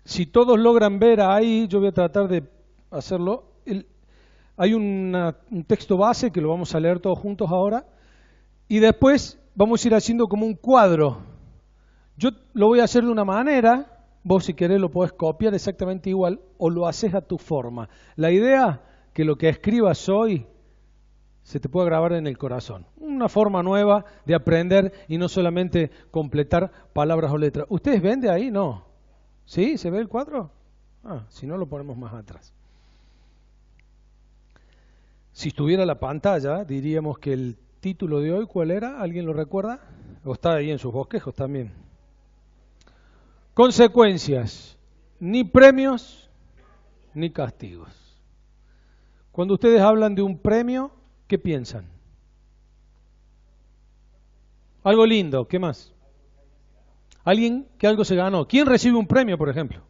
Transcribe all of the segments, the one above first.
Si todos logran ver ahí, yo voy a tratar de hacerlo. Hay un texto base que lo vamos a leer todos juntos ahora. Y después vamos a ir haciendo como un cuadro. Yo lo voy a hacer de una manera. Vos si querés lo podés copiar exactamente igual o lo haces a tu forma. La idea que lo que escribas hoy se te pueda grabar en el corazón. Una forma nueva de aprender y no solamente completar palabras o letras. ¿Ustedes ven de ahí? No. ¿Sí? ¿Se ve el cuadro? Si no lo ponemos más atrás. Si estuviera la pantalla, diríamos que el título de hoy, ¿cuál era? ¿Alguien lo recuerda? ¿O está ahí en sus bosquejos también? Consecuencias. Ni premios, ni castigos. Cuando ustedes hablan de un premio, ¿qué piensan? Algo lindo, ¿qué más? Alguien que algo se ganó. ¿Quién recibe un premio, por ejemplo?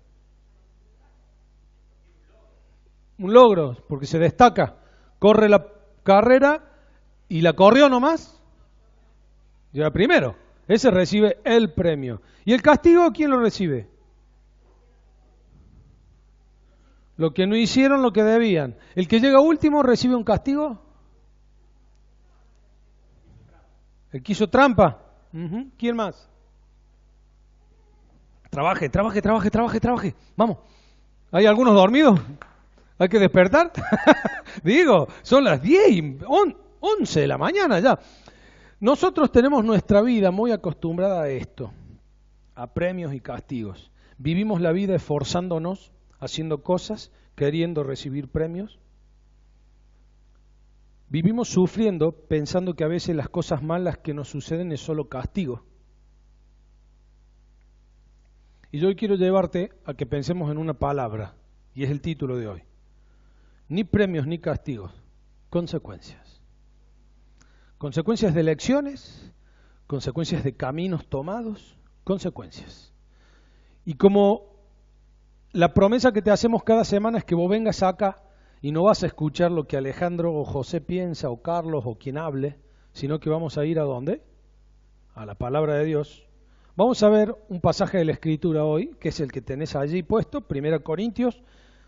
Un logro, porque se destaca. Corre la carrera y la corrió nomás. Llega primero. Ese recibe el premio. ¿Y el castigo quién lo recibe? Lo que no hicieron, lo que debían. ¿El que llega último recibe un castigo? ¿El que hizo trampa? ¿Quién más? Trabaje. Vamos. ¿Hay algunos dormidos? ¿Hay que despertar? Digo, son las 10 y 11 de la mañana ya. Nosotros tenemos nuestra vida muy acostumbrada a esto, a premios y castigos. Vivimos la vida esforzándonos, haciendo cosas, queriendo recibir premios. Vivimos sufriendo, pensando que a veces las cosas malas que nos suceden es solo castigo. Y yo hoy quiero llevarte a que pensemos en una palabra, y es el título de hoy. Ni premios ni castigos, consecuencias. Consecuencias de elecciones, consecuencias de caminos tomados, consecuencias. Y como la promesa que te hacemos cada semana es que vos vengas acá y no vas a escuchar lo que Alejandro o José piensa o Carlos o quien hable, sino que vamos a ir ¿a dónde? A la palabra de Dios. Vamos a ver un pasaje de la Escritura hoy, que es el que tenés allí puesto, 1 Corintios,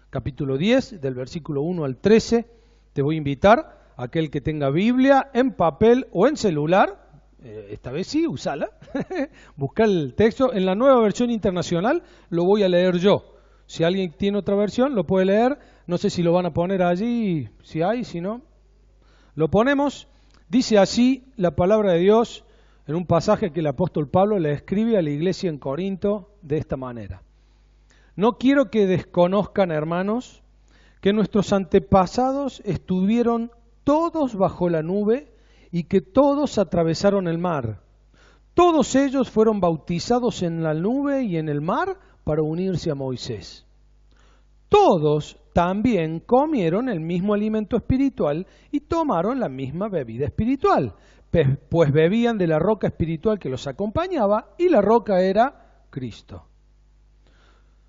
capítulo 10, del versículo 1 al 13. Te voy a invitar a aquel que tenga Biblia en papel o en celular, esta vez sí, usala, busca el texto. En la nueva versión internacional lo voy a leer yo. Si alguien tiene otra versión, lo puede leer. No sé si lo van a poner allí, si hay, si no. Lo ponemos. Dice así la palabra de Dios en un pasaje que el apóstol Pablo le escribe a la iglesia en Corinto de esta manera. No quiero que desconozcan, hermanos, que nuestros antepasados estuvieron todos bajo la nube y que todos atravesaron el mar. Todos ellos fueron bautizados en la nube y en el mar para unirse a Moisés. Todos también comieron el mismo alimento espiritual y tomaron la misma bebida espiritual, pues bebían de la roca espiritual que los acompañaba y la roca era Cristo.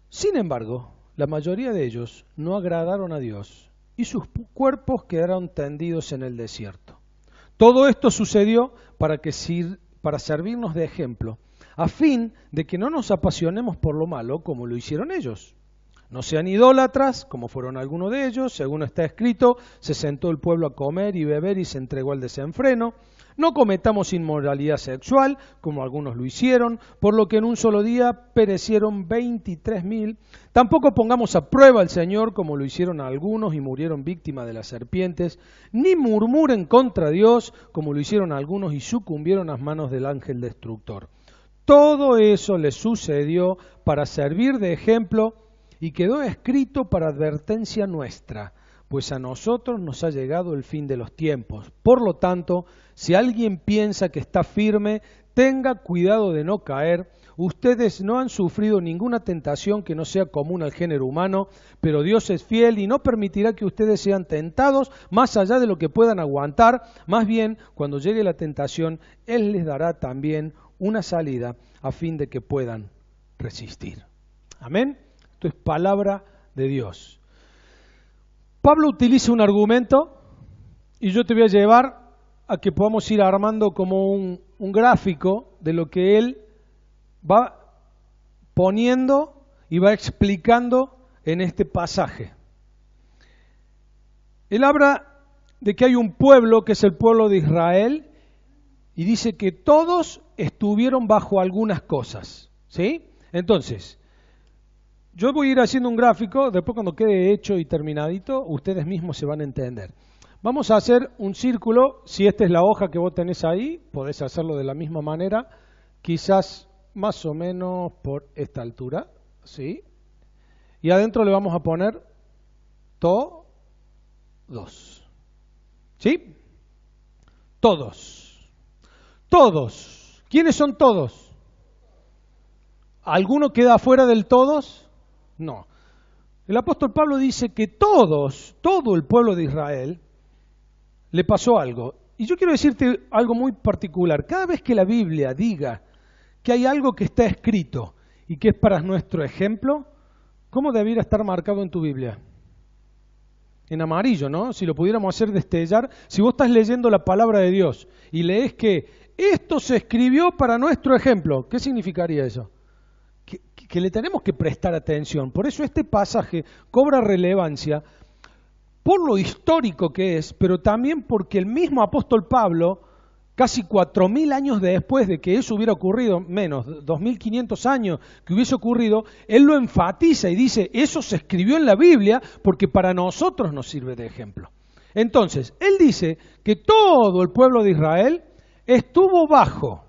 Sin embargo, la mayoría de ellos no agradaron a Dios y sus cuerpos quedaron tendidos en el desierto. Todo esto sucedió para servirnos de ejemplo, a fin de que no nos apasionemos por lo malo como lo hicieron ellos. No sean idólatras, como fueron algunos de ellos, según está escrito, se sentó el pueblo a comer y beber y se entregó al desenfreno. No cometamos inmoralidad sexual, como algunos lo hicieron, por lo que en un solo día perecieron 23.000. Tampoco pongamos a prueba al Señor, como lo hicieron algunos y murieron víctimas de las serpientes. Ni murmuren contra Dios, como lo hicieron algunos y sucumbieron a las manos del ángel destructor. Todo eso les sucedió para servir de ejemplo y quedó escrito para advertencia nuestra, pues a nosotros nos ha llegado el fin de los tiempos. Por lo tanto, si alguien piensa que está firme, tenga cuidado de no caer. Ustedes no han sufrido ninguna tentación que no sea común al género humano, pero Dios es fiel y no permitirá que ustedes sean tentados más allá de lo que puedan aguantar. Más bien, cuando llegue la tentación, Él les dará también una salida a fin de que puedan resistir. Amén. Esto es palabra de Dios. Pablo utiliza un argumento y yo te voy a llevar a que podamos ir armando como un gráfico de lo que él va poniendo y va explicando en este pasaje. Él habla de que hay un pueblo que es el pueblo de Israel y dice que todos estuvieron bajo algunas cosas, ¿sí? Entonces, yo voy a ir haciendo un gráfico, después cuando quede hecho y terminadito, ustedes mismos se van a entender. Vamos a hacer un círculo, si esta es la hoja que vos tenés ahí, podés hacerlo de la misma manera, quizás más o menos por esta altura, ¿sí? Y adentro le vamos a poner todos, ¿sí? Todos. Todos. ¿Quiénes son todos? ¿Alguno queda fuera del todos? No. El apóstol Pablo dice que todos, todo el pueblo de Israel, le pasó algo. Y yo quiero decirte algo muy particular. Cada vez que la Biblia diga que hay algo que está escrito y que es para nuestro ejemplo, ¿cómo debiera estar marcado en tu Biblia? En amarillo, ¿no? Si lo pudiéramos hacer destellar. Si vos estás leyendo la palabra de Dios y lees que esto se escribió para nuestro ejemplo, ¿qué significaría eso? Que le tenemos que prestar atención. Por eso este pasaje cobra relevancia por lo histórico que es, pero también porque el mismo apóstol Pablo, casi 4.000 años después de que eso hubiera ocurrido, menos, 2.500 años que hubiese ocurrido, él lo enfatiza y dice, eso se escribió en la Biblia porque para nosotros nos sirve de ejemplo. Entonces, él dice que todo el pueblo de Israel estuvo bajo.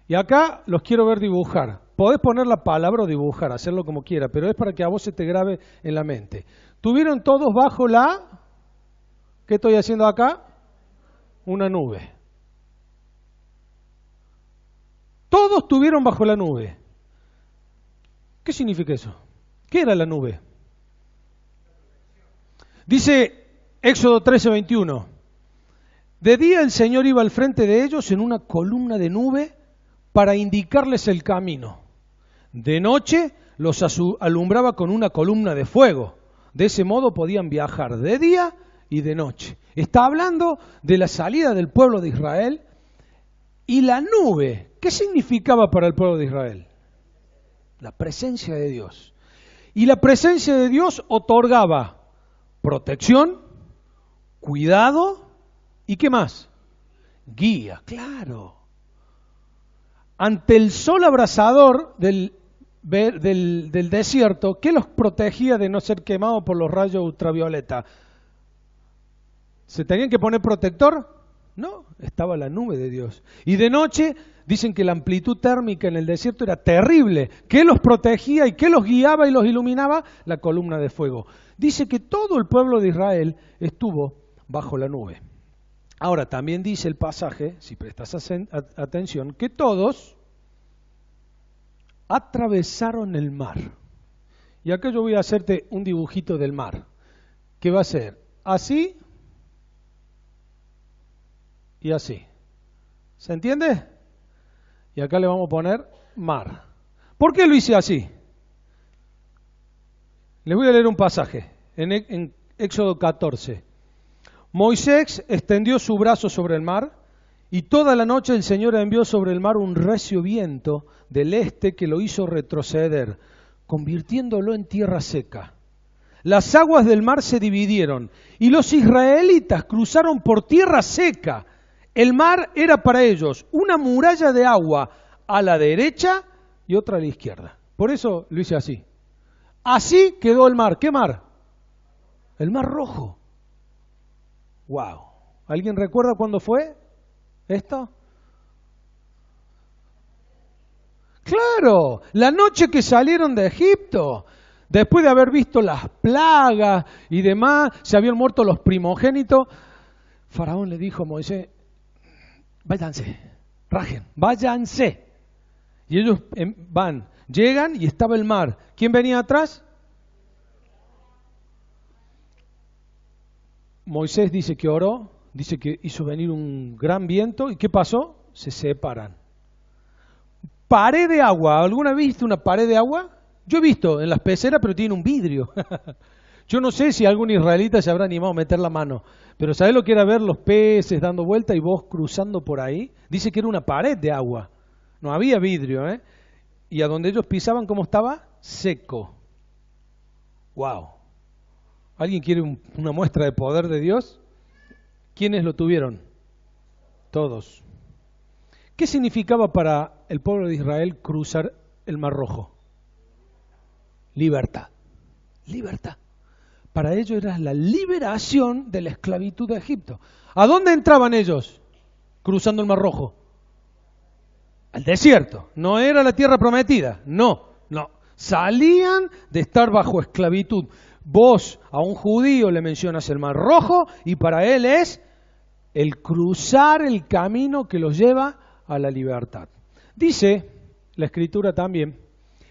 Y acá los quiero ver dibujar. Podés poner la palabra o dibujar, hacerlo como quiera, pero es para que a vos se te grabe en la mente. Tuvieron todos bajo la... ¿Qué estoy haciendo acá? Una nube. Todos tuvieron bajo la nube. ¿Qué significa eso? ¿Qué era la nube? Dice Éxodo 13:21. De día el Señor iba al frente de ellos en una columna de nube para indicarles el camino. De noche los alumbraba con una columna de fuego. De ese modo podían viajar de día y de noche. Está hablando de la salida del pueblo de Israel y la nube. ¿Qué significaba para el pueblo de Israel? La presencia de Dios. Y la presencia de Dios otorgaba protección, cuidado y ¿qué más? Guía, claro. Ante el sol abrasador del desierto, ¿qué los protegía de no ser quemados por los rayos ultravioleta? ¿Se tenían que poner protector? No, estaba la nube de Dios. Y de noche dicen que la amplitud térmica en el desierto era terrible. ¿Qué los protegía y qué los guiaba y los iluminaba? La columna de fuego. Dice que todo el pueblo de Israel estuvo bajo la nube. Ahora, también dice el pasaje, si prestas atención, que todos atravesaron el mar. Y acá yo voy a hacerte un dibujito del mar, que va a ser así y así. ¿Se entiende? Y acá le vamos a poner mar. ¿Por qué lo hice así? Les voy a leer un pasaje en Éxodo 14. Moisés extendió su brazo sobre el mar y toda la noche el Señor envió sobre el mar un recio viento del este que lo hizo retroceder, convirtiéndolo en tierra seca. Las aguas del mar se dividieron y los israelitas cruzaron por tierra seca. El mar era para ellos una muralla de agua a la derecha y otra a la izquierda. Por eso lo hice así. Así quedó el mar. ¿Qué mar? El Mar Rojo. ¡Wow! ¿Alguien recuerda cuándo fue esto? Claro, la noche que salieron de Egipto, después de haber visto las plagas y demás, se habían muerto los primogénitos. Faraón le dijo a Moisés, váyanse, rajen, váyanse. Y ellos van, llegan y estaba el mar. ¿Quién venía atrás? Moisés dice que oró, dice que hizo venir un gran viento. ¿Y qué pasó? Se separan. Pared de agua. ¿Alguna vez viste una pared de agua? Yo he visto en las peceras, pero tiene un vidrio. Yo no sé si algún israelita se habrá animado a meter la mano, pero ¿sabés lo que era ver los peces dando vuelta y vos cruzando por ahí? Dice que era una pared de agua. No había vidrio, ¿eh? Y a donde ellos pisaban, ¿cómo estaba? seco. ¡Wow! ¿Alguien quiere una muestra de poder de Dios? ¿Quiénes lo tuvieron? Todos. ¿Qué significaba para el pueblo de Israel cruzar el Mar Rojo? Libertad. Libertad. Para ellos era la liberación de la esclavitud de Egipto. ¿A dónde entraban ellos cruzando el Mar Rojo? Al desierto. No era la tierra prometida. No. Salían de estar bajo esclavitud. Vos a un judío le mencionas el Mar Rojo y para él es el cruzar el camino que los lleva a la libertad. Dice la Escritura también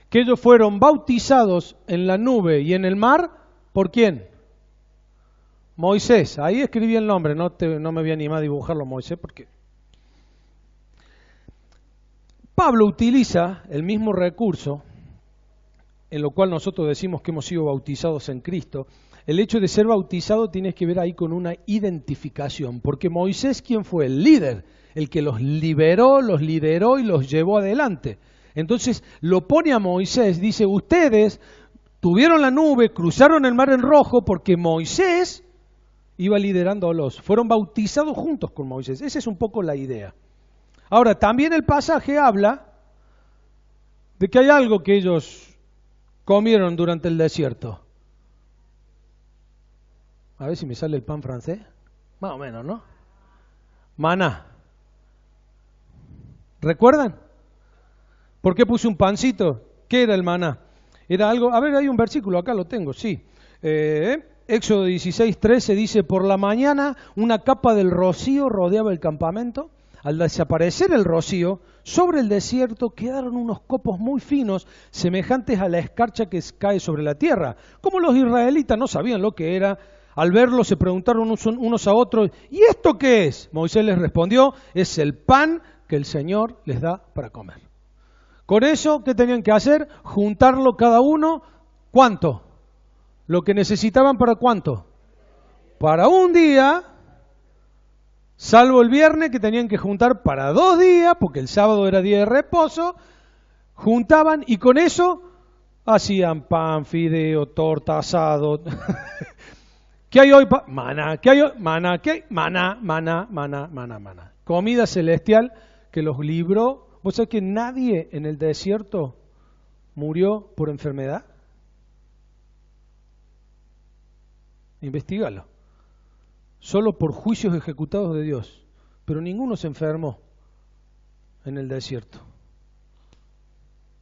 que ellos fueron bautizados en la nube y en el mar, ¿por quién? Moisés. Ahí escribí el nombre, no me voy a animar a dibujarlo Moisés porque... Pablo utiliza el mismo recurso, en lo cual nosotros decimos que hemos sido bautizados en Cristo. El hecho de ser bautizado tiene que ver ahí con una identificación, porque Moisés, ¿quién fue? El líder, el que los liberó, los lideró y los llevó adelante. Entonces lo pone a Moisés, dice, ustedes tuvieron la nube, cruzaron el mar en rojo porque Moisés iba liderándolos. Fueron bautizados juntos con Moisés. Esa es un poco la idea. Ahora, también el pasaje habla de que hay algo que ellos comieron durante el desierto. A ver si me sale el pan francés. Más o menos, ¿no? Maná. ¿Recuerdan? ¿Por qué puse un pancito? ¿Qué era el maná? Era algo, a ver, hay un versículo, acá lo tengo, sí. Éxodo 16:13 dice, por la mañana una capa del rocío rodeaba el campamento. Al desaparecer el rocío, sobre el desierto quedaron unos copos muy finos, semejantes a la escarcha que cae sobre la tierra. Como los israelitas no sabían lo que era, al verlo se preguntaron unos a otros, ¿y esto qué es? Moisés les respondió, es el pan que el Señor les da para comer. Con eso, ¿qué tenían que hacer? Juntarlo cada uno, ¿cuánto? Lo que necesitaban para ¿cuánto? Para un día, salvo el viernes que tenían que juntar para 2 días, porque el sábado era día de reposo, juntaban y con eso hacían pan, fideo, torta, asado. ¿Qué hay hoy? Maná. ¿Qué hay hoy? Maná. ¿Qué hay? Maná. Comida celestial que los libró. ¿Vos sabés que nadie en el desierto murió por enfermedad? Investígalo. Solo por juicios ejecutados de Dios. Pero ninguno se enfermó en el desierto.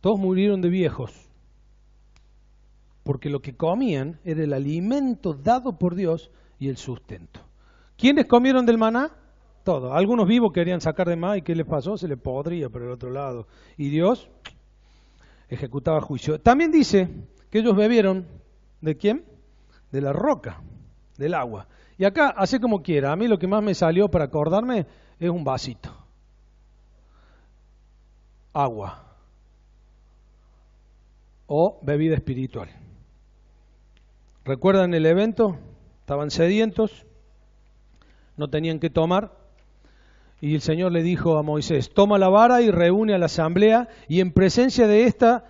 Todos murieron de viejos. Porque lo que comían era el alimento dado por Dios y el sustento. ¿Quiénes comieron del maná? Todos. Algunos vivos querían sacar de más y ¿qué les pasó? Se les podría por el otro lado. Y Dios ejecutaba juicio. También dice que ellos bebieron, ¿de quién? De la roca, del agua. Y acá, hace como quiera. A mí lo que más me salió para acordarme es un vasito. Agua. O bebida espiritual. ¿Recuerdan el evento? Estaban sedientos, no tenían que tomar. Y el Señor le dijo a Moisés, toma la vara y reúne a la asamblea y en presencia de esta,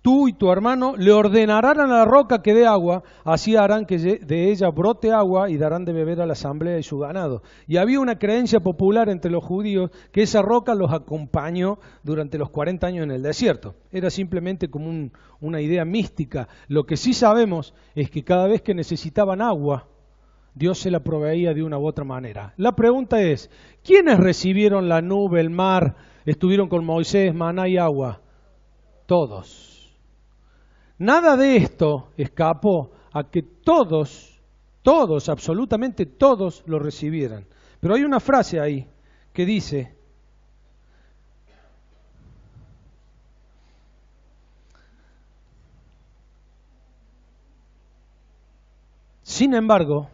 tú y tu hermano le ordenarán a la roca que dé agua, así harán que de ella brote agua y darán de beber a la asamblea y su ganado. Y había una creencia popular entre los judíos que esa roca los acompañó durante los 40 años en el desierto. Era simplemente como una idea mística. Lo que sí sabemos es que cada vez que necesitaban agua, Dios se la proveía de una u otra manera. La pregunta es, ¿quiénes recibieron la nube, el mar, estuvieron con Moisés, maná y agua? Todos. Nada de esto escapó a que todos, absolutamente todos lo recibieran. Pero hay una frase ahí que dice, sin embargo,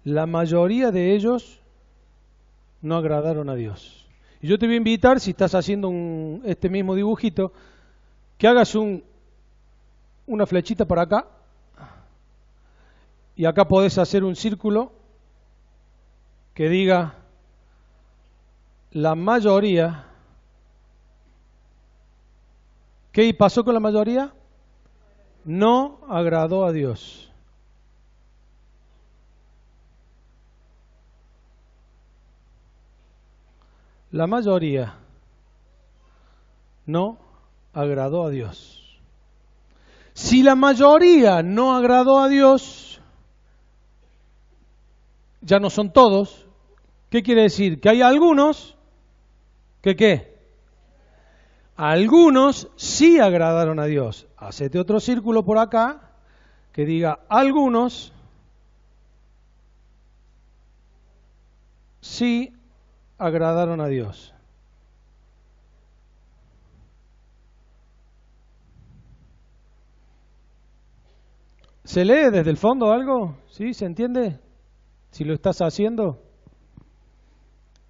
la mayoría de ellos no agradaron a Dios. Y yo te voy a invitar, si estás haciendo este mismo dibujito, que hagas una flechita para acá. Y acá podés hacer un círculo que diga la mayoría. ¿Qué pasó con la mayoría? no agradó a Dios. La mayoría no agradó a Dios. Si la mayoría no agradó a Dios, ya no son todos. ¿Qué quiere decir? Que hay algunos que ¿qué? Algunos sí agradaron a Dios. Hacete otro círculo por acá que diga algunos sí agradaron a Dios. ¿Se lee desde el fondo algo? ¿Sí? ¿Se entiende? Si lo estás haciendo.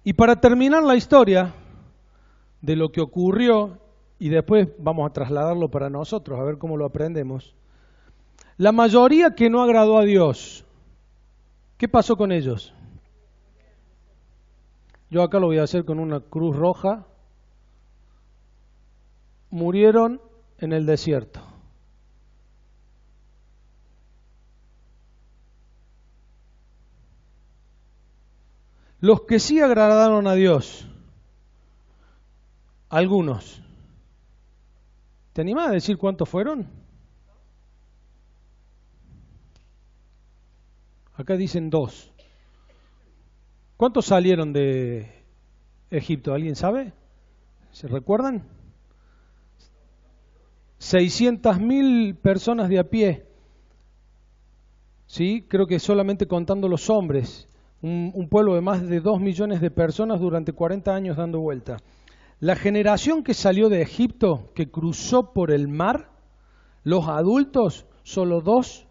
Y para terminar la historia de lo que ocurrió, y después vamos a trasladarlo para nosotros, a ver cómo lo aprendemos. La mayoría que no agradó a Dios, ¿qué pasó con ellos? Yo acá lo voy a hacer con una cruz roja. Murieron en el desierto. Los que sí agradaron a Dios, algunos. ¿Te animás a decir cuántos fueron? Acá dicen 2. ¿Cuántos salieron de Egipto? ¿Alguien sabe? ¿Se recuerdan? 600.000 personas de a pie. Sí, creo que solamente contando los hombres. Un pueblo de más de 2 millones de personas durante 40 años dando vuelta. La generación que salió de Egipto, que cruzó por el mar, los adultos, solo 2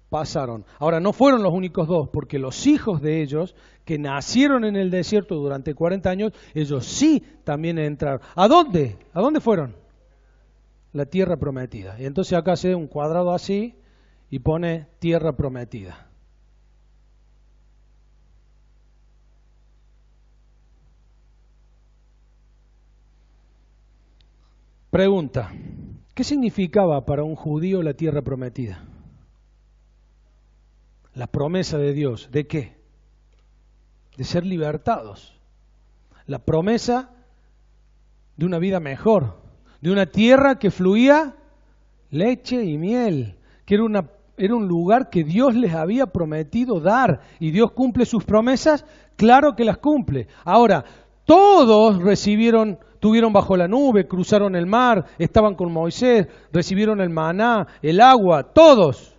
pasaron. Ahora, no fueron los únicos 2, porque los hijos de ellos, que nacieron en el desierto durante 40 años, ellos sí también entraron. ¿A dónde? ¿A dónde fueron? La tierra prometida. Y entonces acá hace un cuadrado así y pone tierra prometida. Pregunta, ¿qué significaba para un judío la tierra prometida? La promesa de Dios, ¿de qué? De ser libertados. La promesa de una vida mejor, de una tierra que fluía leche y miel, que era un lugar que Dios les había prometido dar, y Dios cumple sus promesas, claro que las cumple. Ahora, todos tuvieron bajo la nube, cruzaron el mar, estaban con Moisés, recibieron el maná, el agua, todos.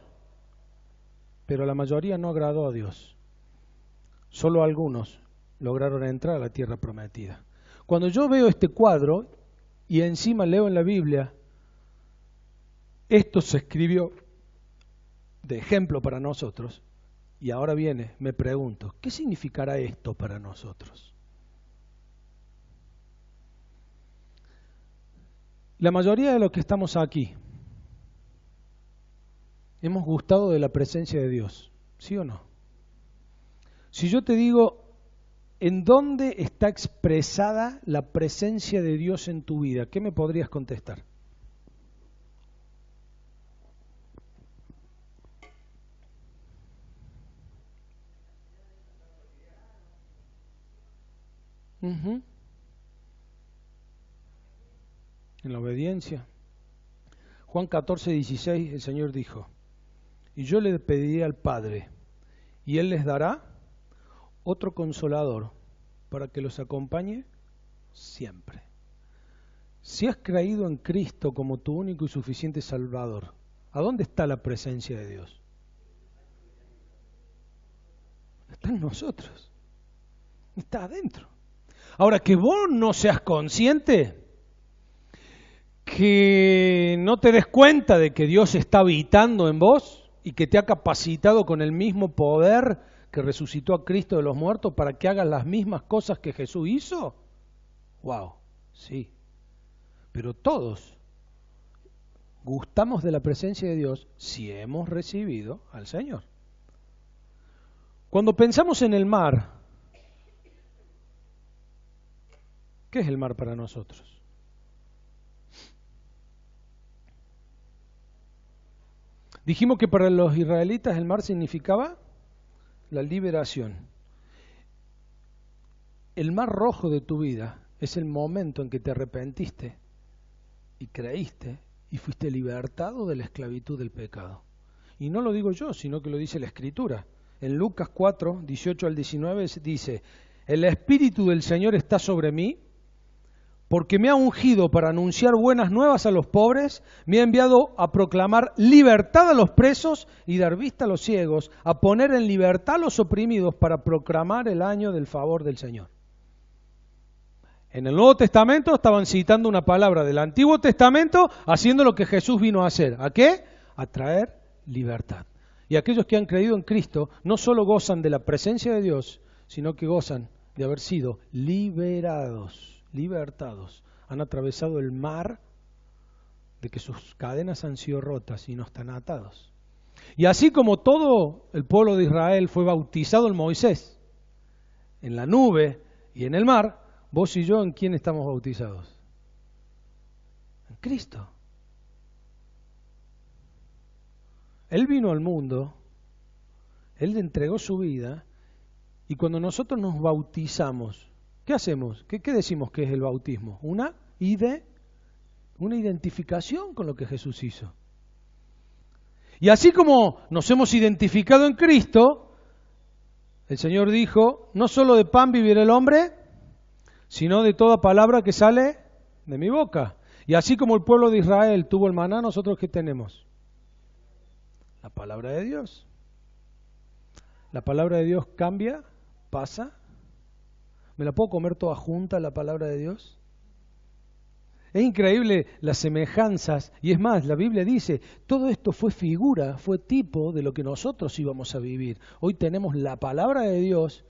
Pero la mayoría no agradó a Dios. Solo algunos lograron entrar a la tierra prometida. Cuando yo veo este cuadro y encima leo en la Biblia, esto se escribió de ejemplo para nosotros, y ahora viene, me pregunto, ¿qué significará esto para nosotros? La mayoría de los que estamos aquí hemos gustado de la presencia de Dios, ¿sí o no? Si yo te digo, ¿en dónde está expresada la presencia de Dios en tu vida? ¿Qué me podrías contestar? En la obediencia. Juan 14:16, el Señor dijo, y yo le pediré al Padre, y Él les dará otro consolador para que los acompañe siempre. Si has creído en Cristo como tu único y suficiente Salvador, ¿a dónde está la presencia de Dios? Está en nosotros. Está adentro. Ahora, que vos no seas consciente, que no te des cuenta de que Dios está habitando en vos y que te ha capacitado con el mismo poder que resucitó a Cristo de los muertos para que hagas las mismas cosas que Jesús hizo. Wow, sí. Pero todos gustamos de la presencia de Dios si hemos recibido al Señor. Cuando pensamos en el mar, ¿qué es el mar para nosotros? Dijimos que para los israelitas el mar significaba la liberación. El mar rojo de tu vida es el momento en que te arrepentiste y creíste y fuiste libertado de la esclavitud del pecado. Y no lo digo yo, sino que lo dice la Escritura. En Lucas 4, 18 al 19 dice: el Espíritu del Señor está sobre mí, porque me ha ungido para anunciar buenas nuevas a los pobres, me ha enviado a proclamar libertad a los presos y dar vista a los ciegos, a poner en libertad a los oprimidos, para proclamar el año del favor del Señor. En el Nuevo Testamento estaban citando una palabra del Antiguo Testamento, haciendo lo que Jesús vino a hacer. ¿A qué? A traer libertad. Y aquellos que han creído en Cristo no solo gozan de la presencia de Dios, sino que gozan de haber sido liberados, libertados. Han atravesado el mar de que sus cadenas han sido rotas y no están atados. Y así como todo el pueblo de Israel fue bautizado en Moisés, en la nube y en el mar, vos y yo, ¿en quién estamos bautizados? En Cristo. Él vino al mundo, Él le entregó su vida, y cuando nosotros nos bautizamos, ¿qué hacemos? ¿Qué decimos que es el bautismo? Una identificación con lo que Jesús hizo. Y así como nos hemos identificado en Cristo, el Señor dijo: no solo de pan vivirá el hombre, sino de toda palabra que sale de mi boca. Y así como el pueblo de Israel tuvo el maná, nosotros ¿qué tenemos? La palabra de Dios. La palabra de Dios cambia, pasa. ¿Me la puedo comer toda junta, la palabra de Dios? Es increíble las semejanzas, y es más, la Biblia dice, todo esto fue figura, fue tipo de lo que nosotros íbamos a vivir. Hoy tenemos la palabra de Dios,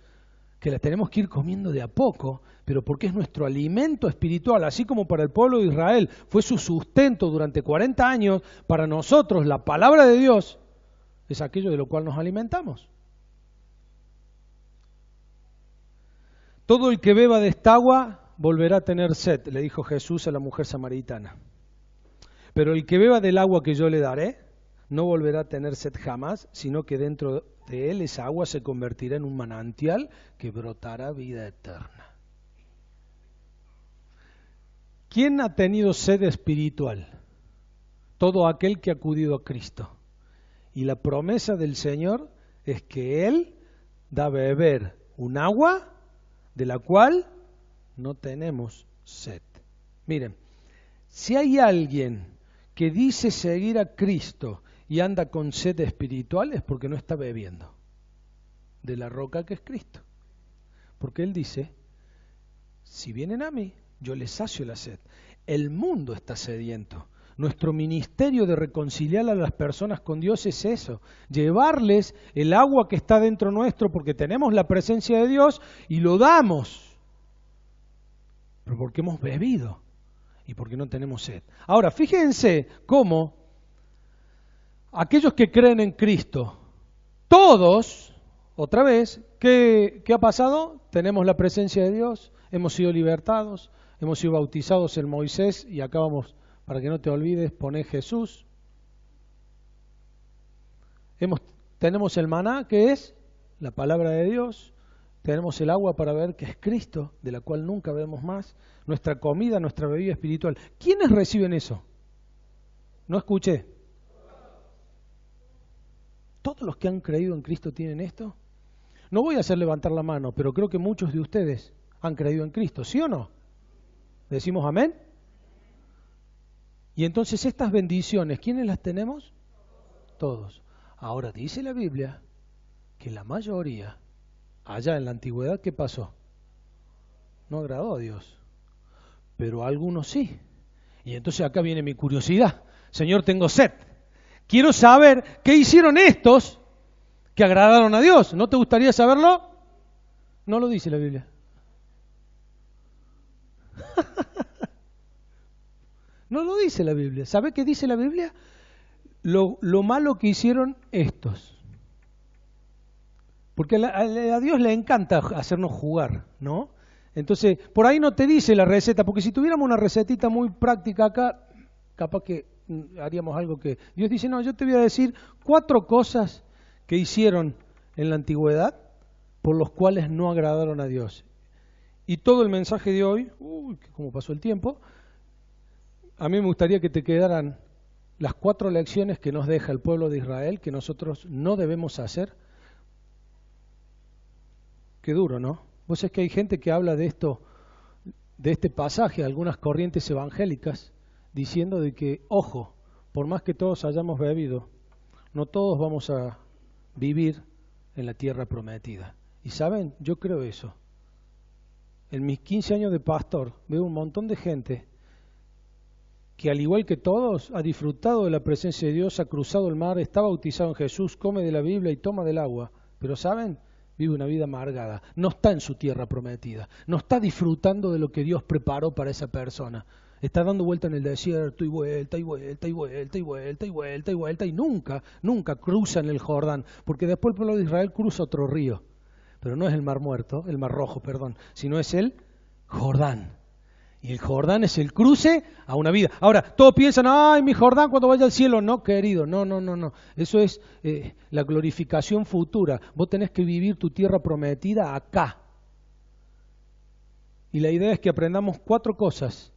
que la tenemos que ir comiendo de a poco, pero porque es nuestro alimento espiritual, así como para el pueblo de Israel fue su sustento durante 40 años, para nosotros la palabra de Dios es aquello de lo cual nos alimentamos. Todo el que beba de esta agua volverá a tener sed, le dijo Jesús a la mujer samaritana. Pero el que beba del agua que yo le daré, no volverá a tener sed jamás, sino que dentro de él esa agua se convertirá en un manantial que brotará vida eterna. ¿Quién ha tenido sed espiritual? Todo aquel que ha acudido a Cristo. Y la promesa del Señor es que Él da a beber un agua de la cual no tenemos sed. Miren, si hay alguien que dice seguir a Cristo y anda con sed espiritual, es porque no está bebiendo de la roca que es Cristo. Porque Él dice, si vienen a mí, yo les sacio la sed. El mundo está sediento. Nuestro ministerio de reconciliar a las personas con Dios es eso, llevarles el agua que está dentro nuestro porque tenemos la presencia de Dios y lo damos, pero porque hemos bebido y porque no tenemos sed. Ahora, fíjense cómo aquellos que creen en Cristo, todos, otra vez, ¿qué ha pasado? Tenemos la presencia de Dios, hemos sido libertados, hemos sido bautizados en Moisés y acá vamos, para que no te olvides, poné Jesús. Tenemos el maná, que es la palabra de Dios. Tenemos el agua para ver, que es Cristo, de la cual nunca vemos más. Nuestra comida, nuestra bebida espiritual. ¿Quiénes reciben eso? No escuché. ¿Todos los que han creído en Cristo tienen esto? No voy a hacer levantar la mano, pero creo que muchos de ustedes han creído en Cristo, ¿sí o no? ¿Decimos amén? Y entonces estas bendiciones, ¿quiénes las tenemos? Todos. Ahora dice la Biblia que la mayoría, allá en la antigüedad, ¿qué pasó? No agradó a Dios, pero a algunos sí. Y entonces acá viene mi curiosidad. Señor, tengo sed. Quiero saber qué hicieron estos que agradaron a Dios. ¿No te gustaría saberlo? No lo dice la Biblia. No lo dice la Biblia. ¿Sabe qué dice la Biblia? Lo malo que hicieron estos. Porque a Dios le encanta hacernos jugar, ¿no? Entonces, por ahí no te dice la receta, porque si tuviéramos una recetita muy práctica acá, capaz que haríamos algo que... Dios dice, no, yo te voy a decir 4 cosas que hicieron en la antigüedad por los cuales no agradaron a Dios. Y todo el mensaje de hoy, cómo pasó el tiempo, a mí me gustaría que te quedaran las 4 lecciones que nos deja el pueblo de Israel, que nosotros no debemos hacer. Qué duro, ¿no? Vos sabés que hay gente que habla de esto, de este pasaje, algunas corrientes evangélicas, diciendo de que, ojo, por más que todos hayamos bebido, no todos vamos a vivir en la tierra prometida. Y saben, yo creo eso. En mis 15 años de pastor veo un montón de gente que al igual que todos ha disfrutado de la presencia de Dios, ha cruzado el mar, está bautizado en Jesús, come de la Biblia y toma del agua. Pero ¿saben? Vive una vida amargada, no está en su tierra prometida, no está disfrutando de lo que Dios preparó para esa persona. Está dando vuelta en el desierto y vuelta y vuelta y vuelta y vuelta y vuelta y vuelta y nunca cruzan el Jordán, porque después el pueblo de Israel cruza otro río, pero no es el Mar Muerto, el Mar Rojo, perdón, sino es el Jordán. Y el Jordán es el cruce a una vida. Ahora, todos piensan, ay, mi Jordán cuando vaya al cielo. No, querido, no. Eso es la glorificación futura. Vos tenés que vivir tu tierra prometida acá. Y la idea es que aprendamos 4 cosas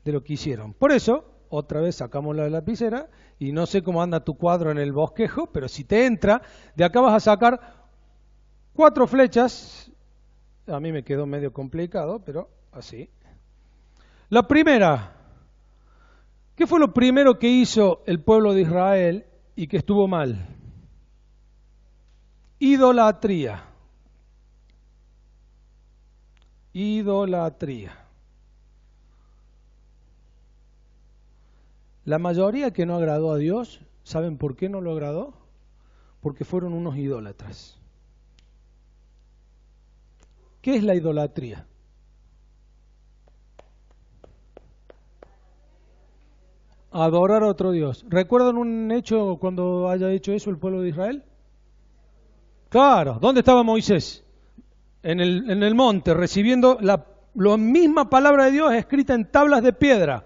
de lo que hicieron. Por eso, otra vez sacamos la lapicera, y no sé cómo anda tu cuadro en el bosquejo, pero si te entra, de acá vas a sacar 4 flechas. A mí me quedó medio complicado, pero así. La primera, ¿qué fue lo primero que hizo el pueblo de Israel y que estuvo mal? Idolatría. Idolatría. La mayoría que no agradó a Dios, ¿saben por qué no lo agradó? Porque fueron unos idólatras. ¿Qué es la idolatría? Adorar a otro Dios. ¿Recuerdan un hecho cuando haya hecho eso el pueblo de Israel? Claro, ¿dónde estaba Moisés? En el monte, recibiendo la misma palabra de Dios escrita en tablas de piedra.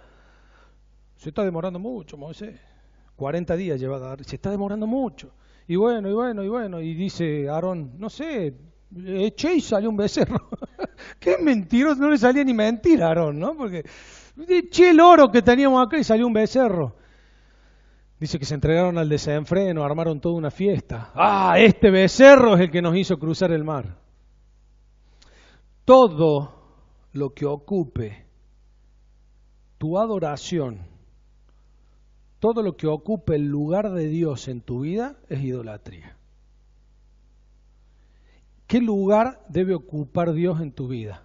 Se está demorando mucho, Moisés. 40 días lleva a dar, se está demorando mucho. Y bueno, y dice Aarón, no sé, eché y salió un becerro. Qué mentiroso, no le salía ni mentira a Aarón, ¿no? Porque eché el oro que teníamos acá y salió un becerro. Dice que se entregaron al desenfreno, armaron toda una fiesta. ¡Ah, este becerro es el que nos hizo cruzar el mar! Todo lo que ocupe tu adoración, todo lo que ocupe el lugar de Dios en tu vida es idolatría. ¿Qué lugar debe ocupar Dios en tu vida?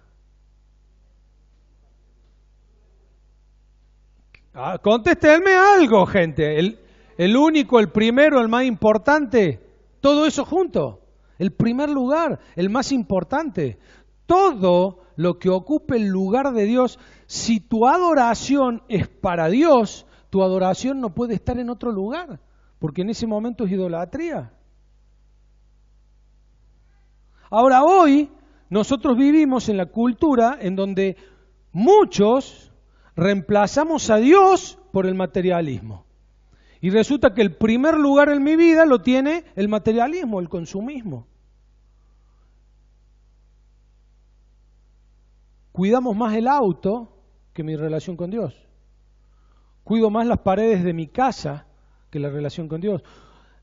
Contéstenme algo, gente. El único, el primero, el más importante, todo eso junto. El primer lugar, el más importante. Todo lo que ocupe el lugar de Dios, si tu adoración es para Dios, tu adoración no puede estar en otro lugar, porque en ese momento es idolatría. Ahora, hoy nosotros vivimos en la cultura en donde muchos reemplazamos a Dios por el materialismo. Y resulta que el primer lugar en mi vida lo tiene el materialismo, el consumismo. Cuidamos más el auto que mi relación con Dios. Cuido más las paredes de mi casa que la relación con Dios.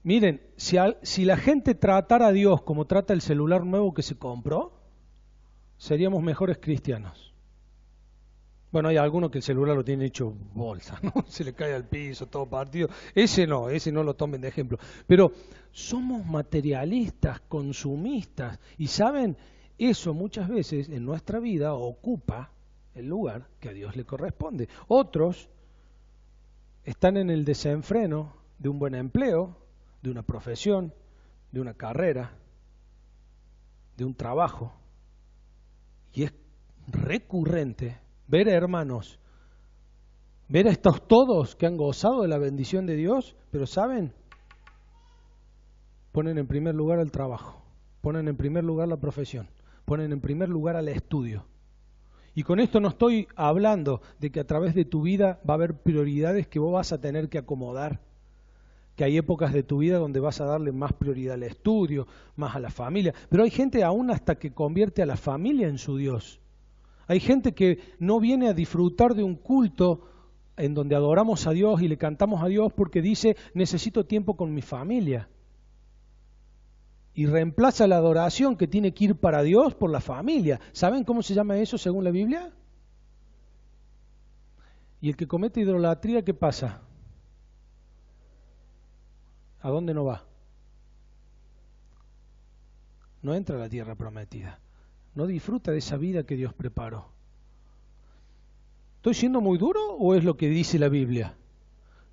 Miren, si la gente tratara a Dios como trata el celular nuevo que se compró, seríamos mejores cristianos. Bueno, hay algunos que el celular lo tienen hecho bolsa, ¿no? Se le cae al piso, todo partido. Ese no lo tomen de ejemplo. Pero somos materialistas, consumistas. Y ¿saben? Eso muchas veces en nuestra vida ocupa el lugar que a Dios le corresponde. Otros están en el desenfreno de un buen empleo, de una profesión, de una carrera, de un trabajo. Y es recurrente ver a hermanos, ver a estos todos que han gozado de la bendición de Dios, pero ¿saben? Ponen en primer lugar el trabajo, ponen en primer lugar la profesión, ponen en primer lugar al estudio. Y con esto no estoy hablando de que a través de tu vida va a haber prioridades que vos vas a tener que acomodar, que hay épocas de tu vida donde vas a darle más prioridad al estudio, más a la familia, pero hay gente aún hasta que convierte a la familia en su Dios. Hay gente que no viene a disfrutar de un culto en donde adoramos a Dios y le cantamos a Dios porque dice, necesito tiempo con mi familia. Y reemplaza la adoración que tiene que ir para Dios por la familia. ¿Saben cómo se llama eso según la Biblia? Y el que comete idolatría, ¿qué pasa? ¿A dónde no va? No entra a la tierra prometida. No disfruta de esa vida que Dios preparó. ¿Estoy siendo muy duro o es lo que dice la Biblia?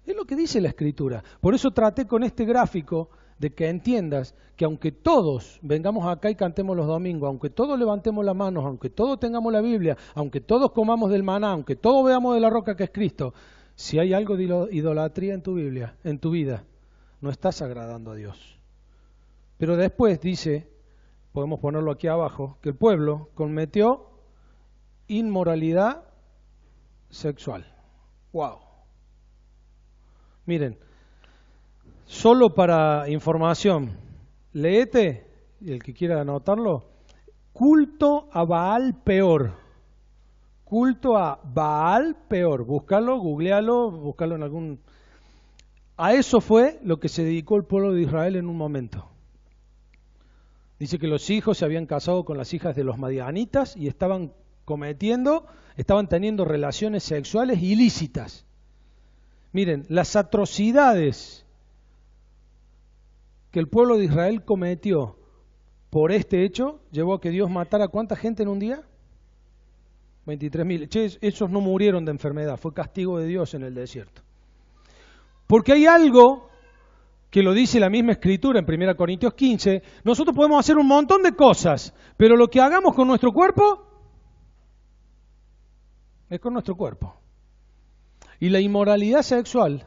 Es lo que dice la Escritura. Por eso traté con este gráfico de que entiendas que aunque todos vengamos acá y cantemos los domingos, aunque todos levantemos las manos, aunque todos tengamos la Biblia, aunque todos comamos del maná, aunque todos veamos de la roca que es Cristo, si hay algo de idolatría en tu Biblia, en tu vida, no estás agradando a Dios. Pero después dice, podemos ponerlo aquí abajo, que el pueblo cometió inmoralidad sexual. ¡Wow! Miren, solo para información, léete, el que quiera anotarlo, culto a Baal peor. Culto a Baal peor. Búscalo, googlealo, búscalo en algún... A eso fue lo que se dedicó el pueblo de Israel en un momento. Dice que los hijos se habían casado con las hijas de los madianitas y estaban teniendo relaciones sexuales ilícitas. Miren, las atrocidades que el pueblo de Israel cometió por este hecho llevó a que Dios matara ¿a cuánta gente en un día? 23.000. Che, esos no murieron de enfermedad, fue castigo de Dios en el desierto. Porque hay algo que lo dice la misma Escritura en 1 Corintios 15, nosotros podemos hacer un montón de cosas, pero lo que hagamos con nuestro cuerpo es con nuestro cuerpo. Y la inmoralidad sexual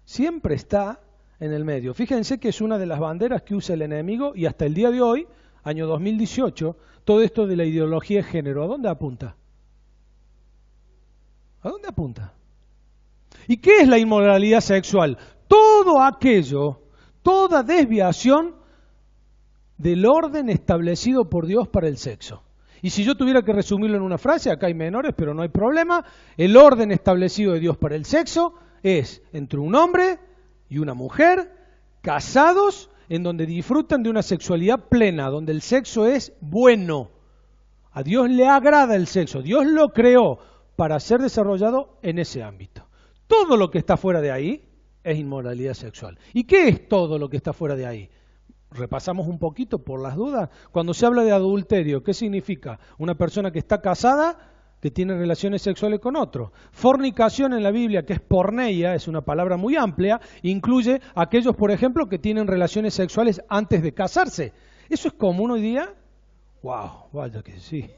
siempre está en el medio. Fíjense que es una de las banderas que usa el enemigo y hasta el día de hoy, año 2018, todo esto de la ideología de género, ¿a dónde apunta? ¿A dónde apunta? ¿Y qué es la inmoralidad sexual? Todo aquello, toda desviación del orden establecido por Dios para el sexo. Y si yo tuviera que resumirlo en una frase, acá hay menores, pero no hay problema, el orden establecido de Dios para el sexo es entre un hombre y una mujer, casados, en donde disfrutan de una sexualidad plena, donde el sexo es bueno. A Dios le agrada el sexo, Dios lo creó para ser desarrollado en ese ámbito. Todo lo que está fuera de ahí es inmoralidad sexual. ¿Y qué es todo lo que está fuera de ahí? Repasamos un poquito por las dudas. Cuando se habla de adulterio, ¿qué significa? Una persona que está casada, que tiene relaciones sexuales con otro. Fornicación en la Biblia, que es porneia, es una palabra muy amplia, incluye a aquellos, por ejemplo, que tienen relaciones sexuales antes de casarse. ¿Eso es común hoy día? ¡Wow! Vaya que sí.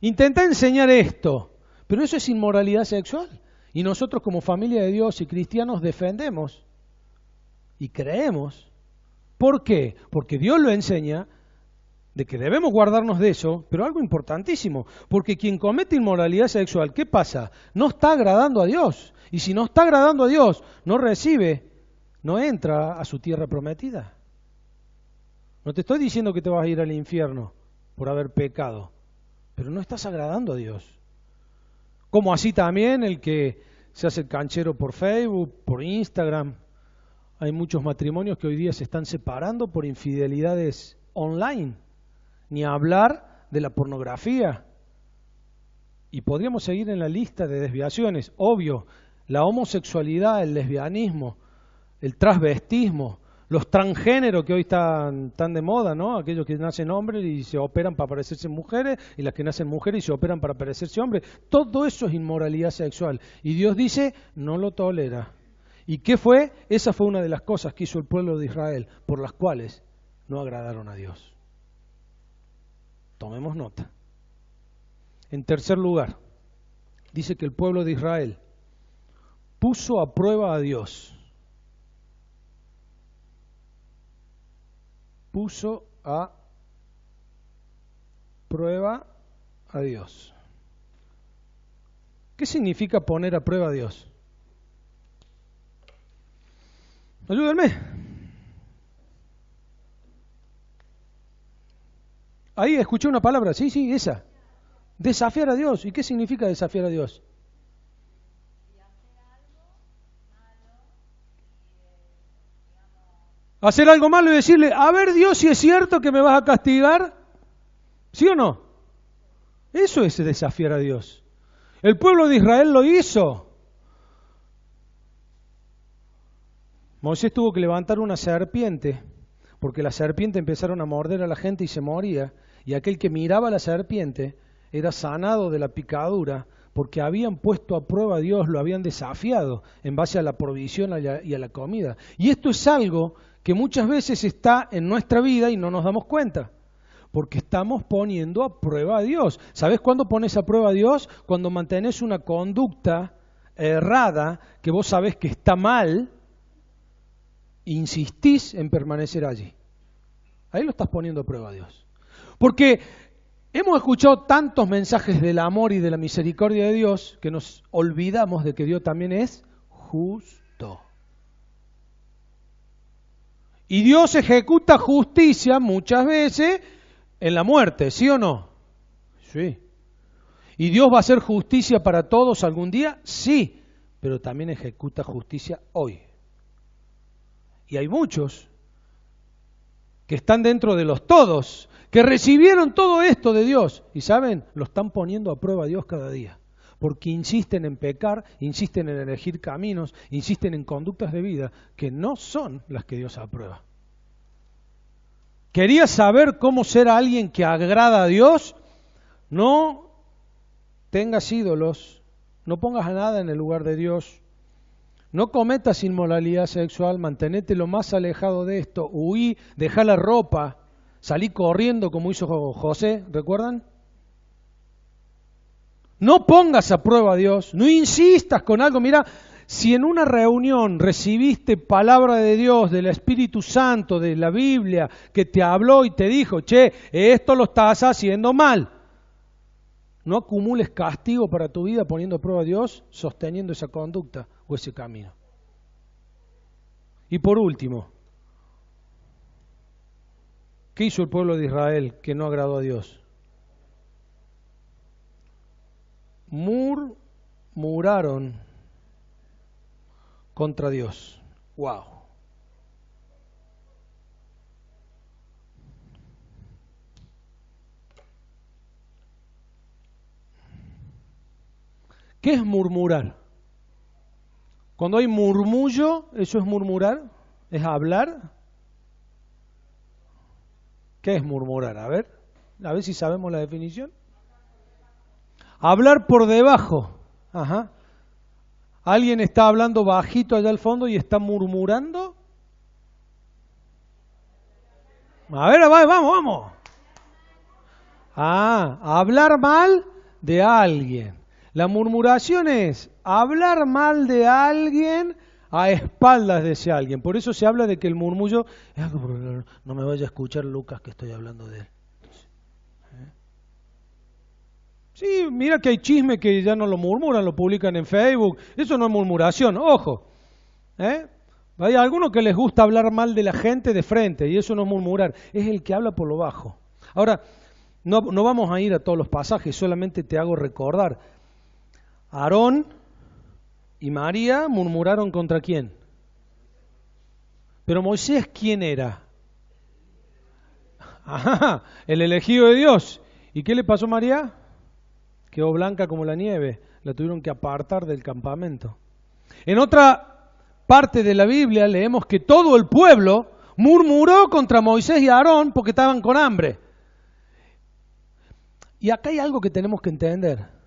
Intenta enseñar esto, pero eso es inmoralidad sexual. Y nosotros como familia de Dios y cristianos defendemos y creemos. ¿Por qué? Porque Dios lo enseña de que debemos guardarnos de eso, pero algo importantísimo, porque quien comete inmoralidad sexual, ¿qué pasa? No está agradando a Dios. Y si no está agradando a Dios, no recibe, no entra a su tierra prometida. No te estoy diciendo que te vas a ir al infierno por haber pecado, pero no estás agradando a Dios. Como así también el que se hace el canchero por Facebook, por Instagram. Hay muchos matrimonios que hoy día se están separando por infidelidades online. Ni hablar de la pornografía. Y podríamos seguir en la lista de desviaciones. Obvio, la homosexualidad, el lesbianismo, el transvestismo, los transgéneros que hoy están tan de moda, ¿no? Aquellos que nacen hombres y se operan para parecerse mujeres, y las que nacen mujeres y se operan para parecerse hombres. Todo eso es inmoralidad sexual. Y Dios dice, no lo tolera. ¿Y qué fue? Esa fue una de las cosas que hizo el pueblo de Israel, por las cuales no agradaron a Dios. Tomemos nota. En tercer lugar, dice que el pueblo de Israel puso a prueba a Dios. Puso a prueba a Dios. ¿Qué significa poner a prueba a Dios? Ayúdenme. Ahí escuché una palabra, sí, esa. Desafiar a Dios. ¿Y qué significa desafiar a Dios? Hacer algo malo y decirle, a ver Dios, si es cierto que me vas a castigar, ¿sí o no? Eso es desafiar a Dios. El pueblo de Israel lo hizo. Moisés tuvo que levantar una serpiente, porque la serpiente empezaron a morder a la gente y se moría, y aquel que miraba a la serpiente era sanado de la picadura, porque habían puesto a prueba a Dios, lo habían desafiado en base a la provisión y a la comida. Y esto es algo que muchas veces está en nuestra vida y no nos damos cuenta, porque estamos poniendo a prueba a Dios. ¿Sabes cuándo pones a prueba a Dios? Cuando mantenés una conducta errada que vos sabés que está mal, insistís en permanecer allí. Ahí lo estás poniendo a prueba a Dios. Porque hemos escuchado tantos mensajes del amor y de la misericordia de Dios que nos olvidamos de que Dios también es justo. Y Dios ejecuta justicia muchas veces en la muerte, ¿sí o no? Sí. ¿Y Dios va a hacer justicia para todos algún día? Sí, pero también ejecuta justicia hoy. Y hay muchos que están dentro de los todos, que recibieron todo esto de Dios y saben, lo están poniendo a prueba a Dios cada día, porque insisten en pecar, insisten en elegir caminos, insisten en conductas de vida que no son las que Dios aprueba. ¿Querías saber cómo ser alguien que agrada a Dios? No tengas ídolos, no pongas a nada en el lugar de Dios. No cometas inmoralidad sexual, mantenete lo más alejado de esto, huí, dejá la ropa, salí corriendo como hizo José, ¿recuerdan? No pongas a prueba a Dios, no insistas con algo. Mira, si en una reunión recibiste palabra de Dios, del Espíritu Santo, de la Biblia, que te habló y te dijo, che, esto lo estás haciendo mal. No acumules castigo para tu vida poniendo a prueba a Dios, sosteniendo esa conducta o ese camino. Y por último, ¿qué hizo el pueblo de Israel que no agradó a Dios? Murmuraron contra Dios. ¡Wow! ¿Qué es murmurar? Cuando hay murmullo, ¿eso es murmurar? ¿Es hablar? ¿Qué es murmurar? A ver si sabemos la definición. Hablar por debajo. Ajá. ¿Alguien está hablando bajito allá al fondo y está murmurando? A ver, vamos. Hablar mal de alguien. La murmuración es hablar mal de alguien a espaldas de ese alguien. Por eso se habla de que el murmullo es algo, no me vaya a escuchar Lucas que estoy hablando de él. Sí, mira que hay chisme que ya no lo murmuran, lo publican en Facebook. Eso no es murmuración, ojo. Hay algunos que les gusta hablar mal de la gente de frente y eso no es murmurar, es el que habla por lo bajo. Ahora, no vamos a ir a todos los pasajes, solamente te hago recordar. Aarón y María murmuraron ¿contra quién? Pero Moisés, ¿quién era? Ajá, el elegido de Dios. ¿Y qué le pasó a María? Quedó blanca como la nieve, la tuvieron que apartar del campamento. En otra parte de la Biblia leemos que todo el pueblo murmuró contra Moisés y Aarón porque estaban con hambre. Y acá hay algo que tenemos que entender.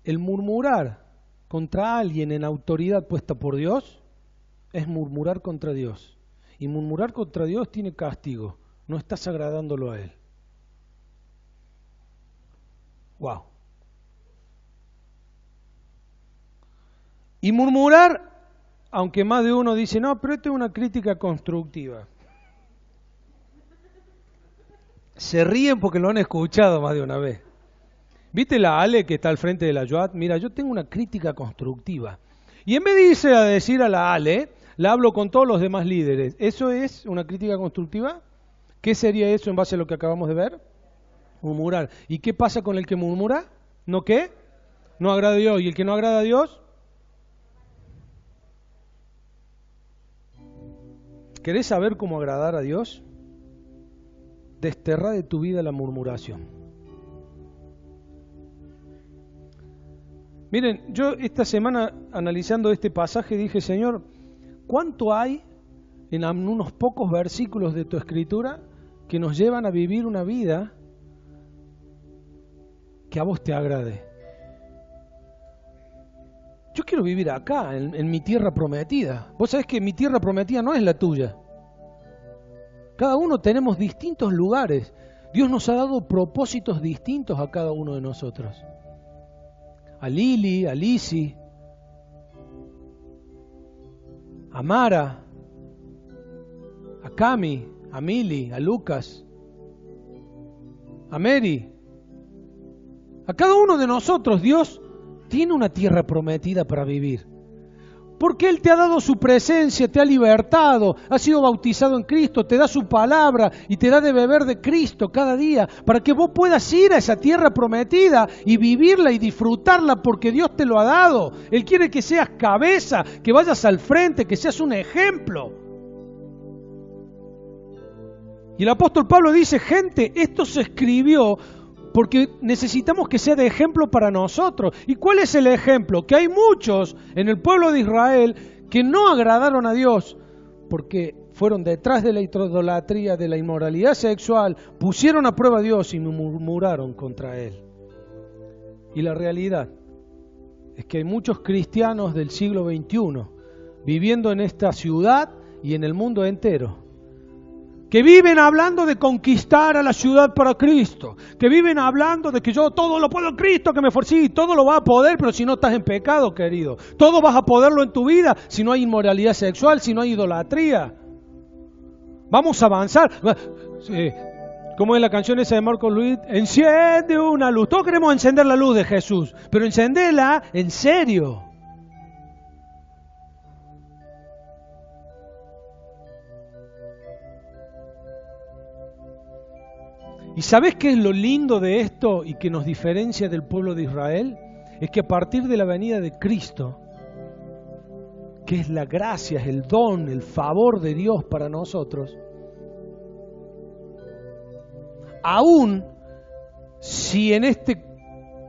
El murmurar contra alguien en autoridad puesta por Dios es murmurar contra Dios. Y murmurar contra Dios tiene castigo. No estás agradándolo a Él. Wow. Y murmurar, aunque más de uno dice, no, pero esto es una crítica constructiva. Se ríen porque lo han escuchado más de una vez. ¿Viste la Ale que está al frente de la Yoat? Mira, yo tengo una crítica constructiva. Y en vez de irse a decir a la Ale, la hablo con todos los demás líderes. ¿Eso es una crítica constructiva? ¿Qué sería eso en base a lo que acabamos de ver? Murmurar. ¿Y qué pasa con el que murmura? ¿No qué? No agrada a Dios. ¿Y el que no agrada a Dios? ¿Querés saber cómo agradar a Dios? Desterra de tu vida la murmuración. Miren, yo esta semana analizando este pasaje dije, Señor, ¿cuánto hay en unos pocos versículos de tu Escritura que nos llevan a vivir una vida que a vos te agrade? Yo quiero vivir acá, en mi tierra prometida. Vos sabés que mi tierra prometida no es la tuya. Cada uno tenemos distintos lugares. Dios nos ha dado propósitos distintos a cada uno de nosotros. A Lili, a Lisi, a Mara, a Cami, a Mili, a Lucas, a Mary. A cada uno de nosotros Dios tiene una tierra prometida para vivir. Porque Él te ha dado su presencia, te ha libertado, has sido bautizado en Cristo, te da su palabra y te da de beber de Cristo cada día para que vos puedas ir a esa tierra prometida y vivirla y disfrutarla porque Dios te lo ha dado. Él quiere que seas cabeza, que vayas al frente, que seas un ejemplo. Y el apóstol Pablo dice, gente, esto se escribió porque necesitamos que sea de ejemplo para nosotros. ¿Y cuál es el ejemplo? Que hay muchos en el pueblo de Israel que no agradaron a Dios porque fueron detrás de la idolatría, de la inmoralidad sexual, pusieron a prueba a Dios y murmuraron contra Él. Y la realidad es que hay muchos cristianos del siglo XXI viviendo en esta ciudad y en el mundo entero, que viven hablando de conquistar a la ciudad para Cristo, que viven hablando de que yo todo lo puedo en Cristo, que me forcí, todo lo vas a poder, pero si no estás en pecado, querido. Todo vas a poderlo en tu vida si no hay inmoralidad sexual, si no hay idolatría. Vamos a avanzar. Como es la canción esa de Marco Luis, enciende una luz. Todos queremos encender la luz de Jesús, pero encenderla en serio. ¿Y sabés qué es lo lindo de esto y que nos diferencia del pueblo de Israel? Es que a partir de la venida de Cristo, que es la gracia, es el don, el favor de Dios para nosotros, aún si en este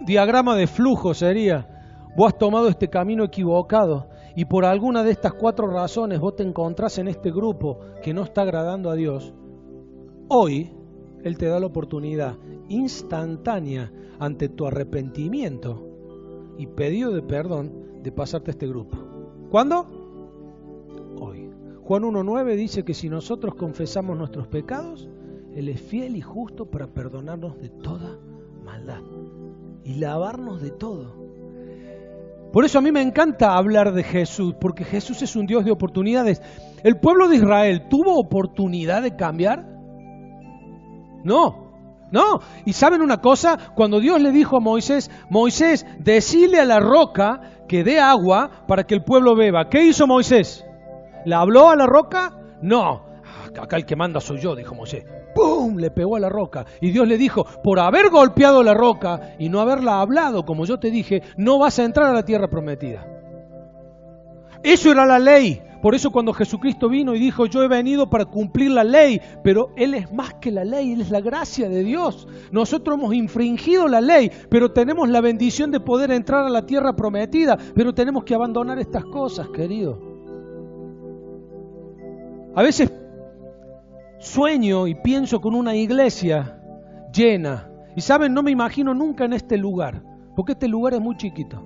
diagrama de flujo sería, vos has tomado este camino equivocado y por alguna de estas 4 razones vos te encontrás en este grupo que no está agradando a Dios, hoy Él te da la oportunidad instantánea ante tu arrepentimiento y pedido de perdón de pasarte a este grupo. ¿Cuándo? Hoy. Juan 1:9 dice que si nosotros confesamos nuestros pecados, Él es fiel y justo para perdonarnos de toda maldad y lavarnos de todo. Por eso a mí me encanta hablar de Jesús, porque Jesús es un Dios de oportunidades. ¿El pueblo de Israel tuvo oportunidad de cambiar? No. Y ¿saben una cosa? Cuando Dios le dijo a Moisés, Moisés, decile a la roca que dé agua para que el pueblo beba. ¿Qué hizo Moisés? ¿Le habló a la roca? No. Acá el que manda soy yo, dijo Moisés. ¡Pum! Le pegó a la roca. Y Dios le dijo, por haber golpeado la roca y no haberla hablado, como yo te dije, no vas a entrar a la tierra prometida. Eso era la ley. Por eso cuando Jesucristo vino y dijo, yo he venido para cumplir la ley, pero Él es más que la ley, Él es la gracia de Dios. Nosotros hemos infringido la ley, pero tenemos la bendición de poder entrar a la tierra prometida, pero tenemos que abandonar estas cosas, querido. A veces sueño y pienso con una iglesia llena, y saben, no me imagino nunca en este lugar, porque este lugar es muy chiquito.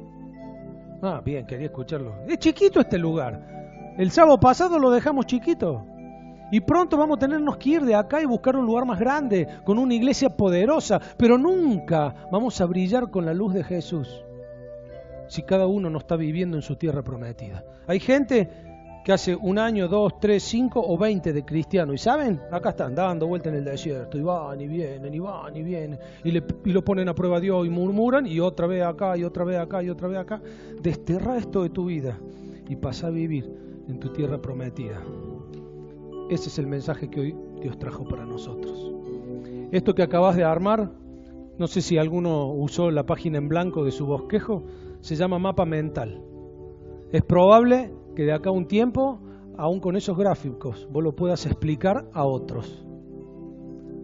Ah, bien, quería escucharlo. Es chiquito este lugar. El sábado pasado lo dejamos chiquito y pronto vamos a tenernos que ir de acá y buscar un lugar más grande, con una iglesia poderosa, pero nunca vamos a brillar con la luz de Jesús si cada uno no está viviendo en su tierra prometida. Hay gente que hace 1 año, 2, 3, 5 o 20 de cristiano. ¿Y saben? Acá están dando vuelta en el desierto y van y vienen y van y vienen y lo ponen a prueba a Dios y murmuran y otra vez acá y otra vez acá y otra vez acá. Desterra esto de tu vida y pasa a vivir en tu tierra prometida. Ese es el mensaje que hoy Dios trajo para nosotros. Esto que acabas de armar, no sé si alguno usó la página en blanco de su bosquejo, se llama mapa mental. Es probable que de acá a un tiempo, aún con esos gráficos, vos lo puedas explicar a otros,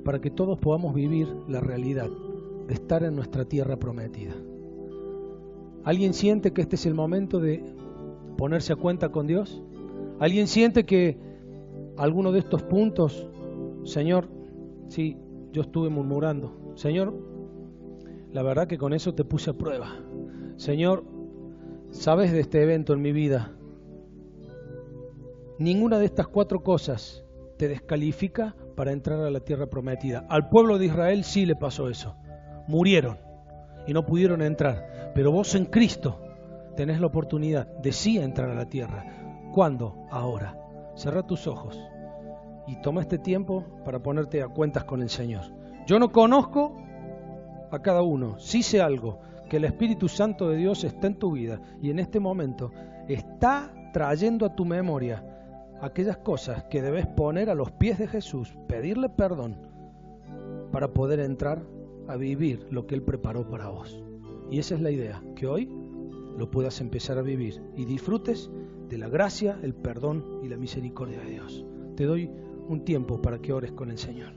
para que todos podamos vivir la realidad de estar en nuestra tierra prometida. ¿Alguien siente que este es el momento de ponerse a cuenta con Dios? ¿Alguien siente que alguno de estos puntos, Señor, sí, yo estuve murmurando, Señor, la verdad que con eso te puse a prueba, Señor, sabes de este evento en mi vida? Ninguna de estas 4 cosas te descalifica para entrar a la tierra prometida. Al pueblo de Israel sí le pasó eso. Murieron y no pudieron entrar. Pero vos en Cristo tenés la oportunidad de sí entrar a la tierra. ¿Cuándo? Ahora. Cerrá tus ojos y toma este tiempo para ponerte a cuentas con el Señor. Yo no conozco a cada uno. Sí sé algo, que el Espíritu Santo de Dios está en tu vida y en este momento está trayendo a tu memoria aquellas cosas que debes poner a los pies de Jesús, pedirle perdón para poder entrar a vivir lo que Él preparó para vos. Y esa es la idea, que hoy lo puedas empezar a vivir y disfrutes de la gracia, el perdón y la misericordia de Dios. Te doy un tiempo para que ores con el Señor.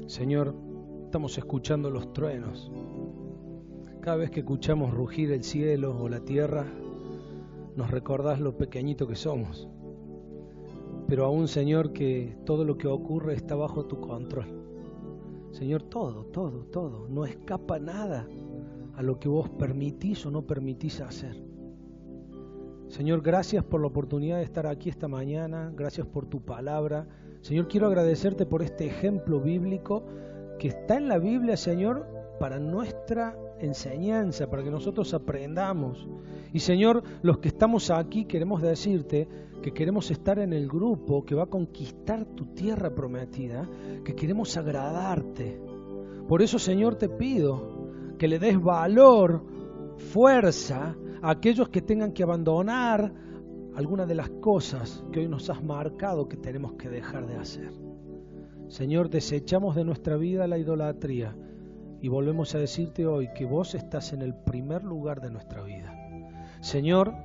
Señor, estamos escuchando los truenos. Cada vez que escuchamos rugir el cielo o la tierra, nos recordás lo pequeñito que somos. Pero aún, Señor, que todo lo que ocurre está bajo tu control. Señor, todo, no escapa nada a lo que vos permitís o no permitís hacer. Señor, gracias por la oportunidad de estar aquí esta mañana, gracias por tu palabra. Señor, quiero agradecerte por este ejemplo bíblico que está en la Biblia, Señor, para nuestra enseñanza, para que nosotros aprendamos. Y Señor, los que estamos aquí queremos decirte que queremos estar en el grupo que va a conquistar tu tierra prometida, que queremos agradarte. Por eso, Señor, te pido que le des valor, fuerza a aquellos que tengan que abandonar algunas de las cosas que hoy nos has marcado que tenemos que dejar de hacer. Señor, desechamos de nuestra vida la idolatría y volvemos a decirte hoy que vos estás en el primer lugar de nuestra vida. Señor,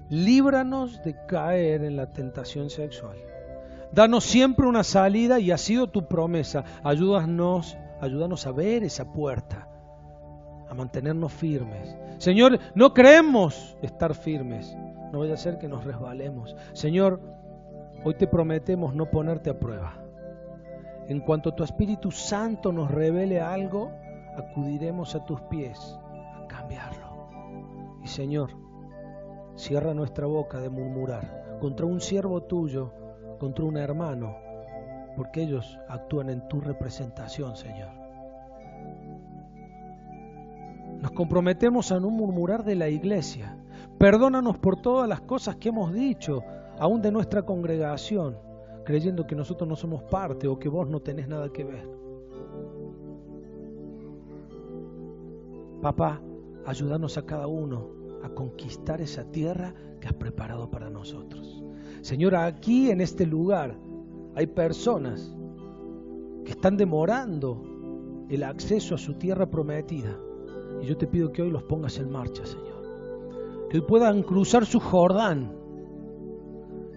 líbranos de caer en la tentación sexual. Danos siempre una salida y ha sido tu promesa. Ayúdanos a ver esa puerta, a mantenernos firmes. Señor, no creemos estar firmes. No vaya a ser que nos resbalemos. Señor, hoy te prometemos no ponerte a prueba. En cuanto tu Espíritu Santo nos revele algo, acudiremos a tus pies a cambiarlo. Y Señor, cierra nuestra boca de murmurar contra un siervo tuyo, contra un hermano, porque ellos actúan en tu representación, Señor. Nos comprometemos a no murmurar de la iglesia. Perdónanos por todas las cosas que hemos dicho, aún de nuestra congregación, creyendo que nosotros no somos parte o que vos no tenés nada que ver. Papá, ayúdanos a cada uno a conquistar esa tierra que has preparado para nosotros. Señor, aquí en este lugar hay personas que están demorando el acceso a su tierra prometida. Y yo te pido que hoy los pongas en marcha, Señor. Que hoy puedan cruzar su Jordán.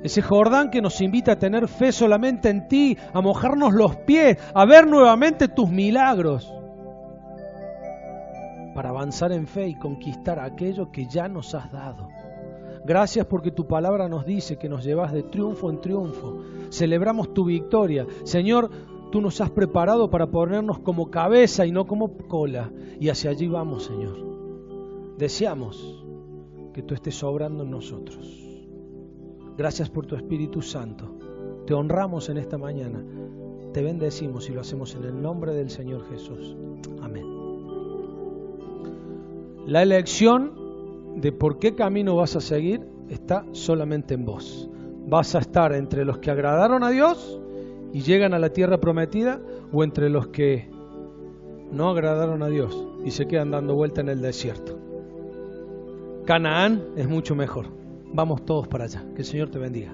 Ese Jordán que nos invita a tener fe solamente en ti, a mojarnos los pies, a ver nuevamente tus milagros, para avanzar en fe y conquistar aquello que ya nos has dado. Gracias porque tu palabra nos dice que nos llevas de triunfo en triunfo. Celebramos tu victoria. Señor, tú nos has preparado para ponernos como cabeza y no como cola. Y hacia allí vamos, Señor. Deseamos que tú estés obrando en nosotros. Gracias por tu Espíritu Santo. Te honramos en esta mañana. Te bendecimos y lo hacemos en el nombre del Señor Jesús. Amén. La elección de por qué camino vas a seguir está solamente en vos. Vas a estar entre los que agradaron a Dios y llegan a la tierra prometida, o entre los que no agradaron a Dios y se quedan dando vuelta en el desierto. Canaán es mucho mejor. Vamos todos para allá. Que el Señor te bendiga.